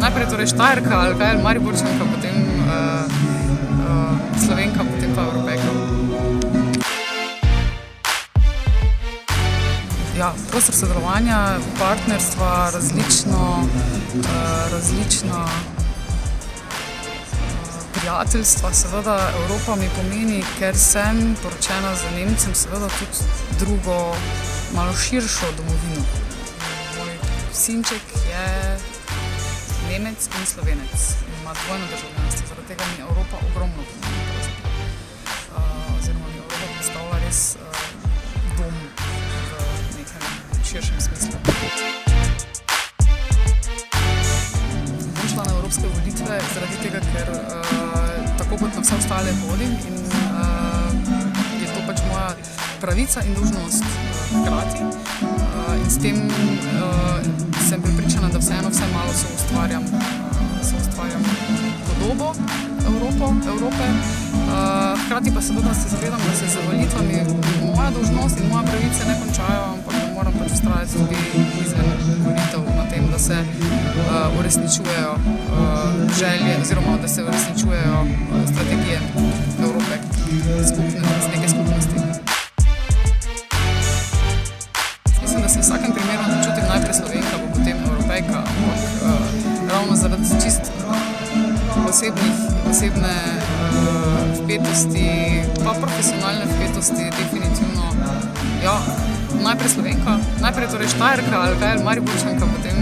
najprej torej Štajerka, ali kaj, Mariborčanka, potem Slovenka, potem pa Evropejka. Ja, prostor sodelovanja, partnerstva, različna prijateljstva, seveda Evropa mi pomeni, ker sem poročena z Nemcem, seveda tudi drugo, malo širšo domovino. Moj sinček je Nemec in Slovenec in ima dvojno državljanstvo, zaradi tega mi Evropa ogromno pomeni. Oziroma mi Evropa predstavlja res dom v nekem širšem smislu. Bom šla na evropske volitve zaradi tega, ker tako kot na vse ostale vodim in je to pač moja pravica in dolžnost hkrati. In s tem sem prepričana, da vseeno vse malo soustvarjam podobo Evrope. Hkrati pa seveda se zavedam, da se z volitvami moja dolžnost in moja pravice ne končajo, ampak da moram pač vztrajati tudi izven volitev na tem, da se uresničujejo želje oziroma da se uresničujejo strategije Evrope z neke skupnosti. Mislim, da se v vsakem primeru začutim najprej Slovenka, pa potem Evropejka, ampak ravno zaradi čist osebne vpetosti, pa profesionalne vpetosti, definitivno, ja, najprej Slovenka, najprej torej Štajerka, ali kaj, Mariborčanka, potem